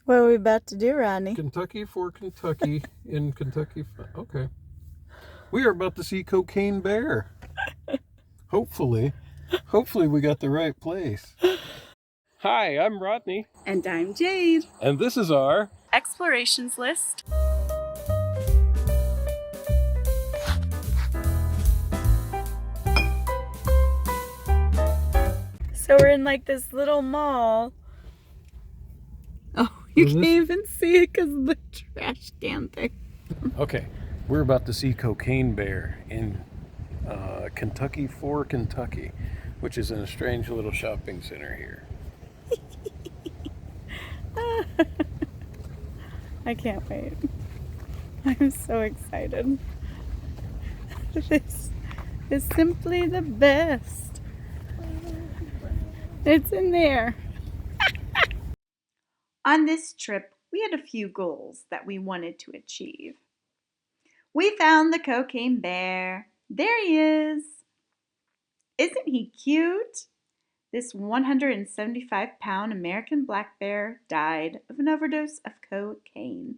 What are we about to do, Rodney? Kentucky for Kentucky in Kentucky. Okay. We are about to see Cocaine Bear. Hopefully. Hopefully we got the right place. Hi, I'm Rodney. And I'm Jade. And this is our Explorations list. So we're in like this little mall. Oh, you can't even see it because of the trash can thing. Okay, we're about to see Cocaine Bear in Kentucky for Kentucky, which is in a strange little shopping center here. I can't wait. I'm so excited. This is simply the best. It's in there. On this trip, we had a few goals that we wanted to achieve. We found the Cocaine Bear. There he is. Isn't he cute? This 175-pound American black bear died of an overdose of cocaine.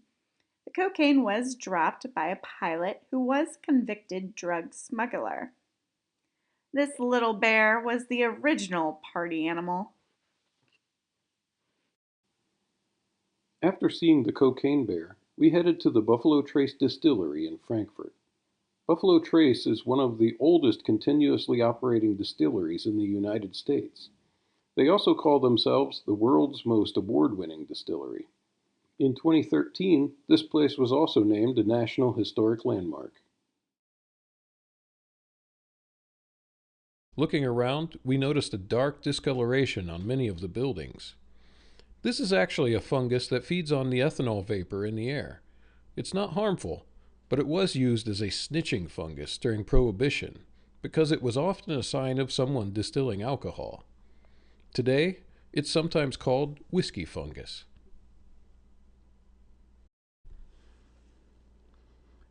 The cocaine was dropped by a pilot who was a convicted drug smuggler. This little bear was the original party animal. After seeing the Cocaine Bear, we headed to the Buffalo Trace Distillery in Frankfurt. Buffalo Trace is one of the oldest continuously operating distilleries in the United States. They also call themselves the world's most award-winning distillery. In 2013, this place was also named a National Historic Landmark. Looking around, we noticed a dark discoloration on many of the buildings. This is actually a fungus that feeds on the ethanol vapor in the air. It's not harmful, but it was used as a snitching fungus during Prohibition because it was often a sign of someone distilling alcohol. Today, it's sometimes called whiskey fungus.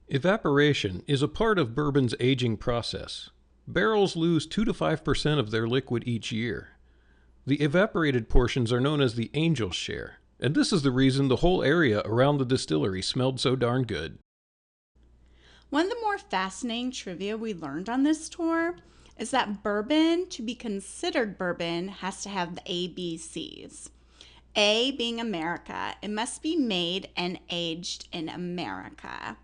Evaporation is a part of bourbon's aging process. Barrels lose 2 to 5% of their liquid each year. The evaporated portions are known as the angel's share, and this is the reason the whole area around the distillery smelled so darn good. One of the more fascinating trivia we learned on this tour is that bourbon, to be considered bourbon, has to have the ABCs. A being America, it must be made and aged in America.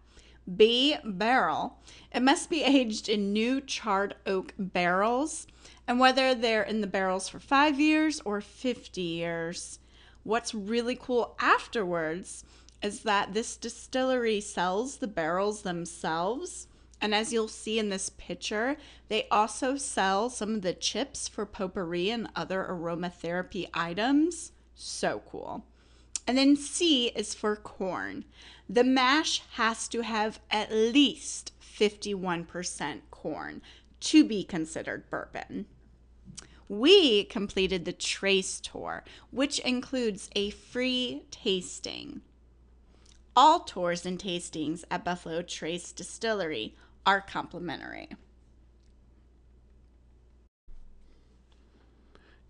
B, barrel, it must be aged in new charred oak barrels, and whether they're in the barrels for 5 years or 50 years. What's really cool afterwards is that this distillery sells the barrels themselves. And as you'll see in this picture, they also sell some of the chips for potpourri and other aromatherapy items. So cool. And then C is for corn. The mash has to have at least 51% corn to be considered bourbon. We completed the Trace Tour, which includes a free tasting. All tours and tastings at Buffalo Trace Distillery are complimentary.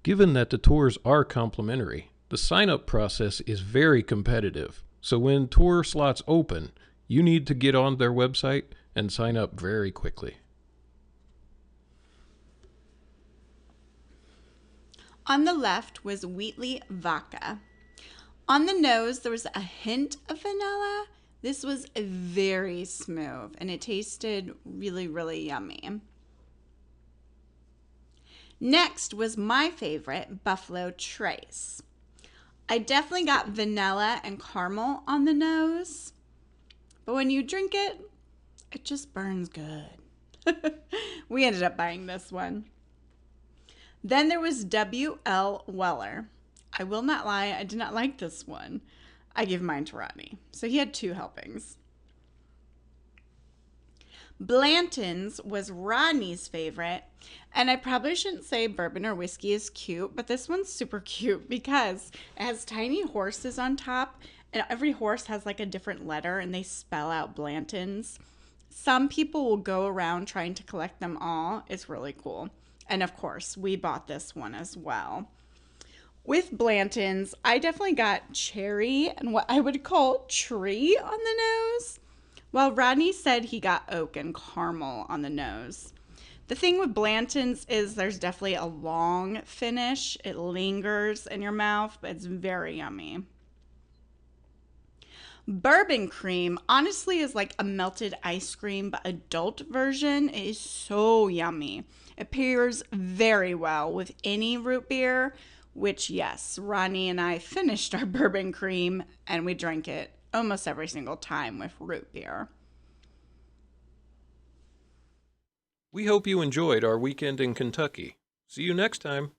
Given that the tours are complimentary, the sign-up process is very competitive. So when tour slots open, you need to get on their website and sign up very quickly. On the left was Wheatley Vodka. On the nose, there was a hint of vanilla. This was very smooth and it tasted really, really yummy. Next was my favorite, Buffalo Trace. I definitely got vanilla and caramel on the nose, but when you drink it, it just burns good. We ended up buying this one. Then there was W.L. Weller. I will not lie, I did not like this one. I gave mine to Rodney, so he had 2 helpings. Blanton's was Rodney's favorite, and I probably shouldn't say bourbon or whiskey is cute, but this one's super cute because it has tiny horses on top, and every horse has like a different letter, and they spell out Blanton's. Some people will go around trying to collect them all. It's really cool. And of course, we bought this one as well. With Blanton's, I definitely got cherry and what I would call tree on the nose, while Rodney said he got oak and caramel on the nose. The thing with Blanton's is there's definitely a long finish. It lingers in your mouth, but it's very yummy. Bourbon cream honestly is like a melted ice cream, but adult version. It is so yummy. It pairs very well with any root beer, which, yes, Ronnie and I finished our bourbon cream and we drank it almost every single time with root beer. We hope you enjoyed our weekend in Kentucky. See you next time.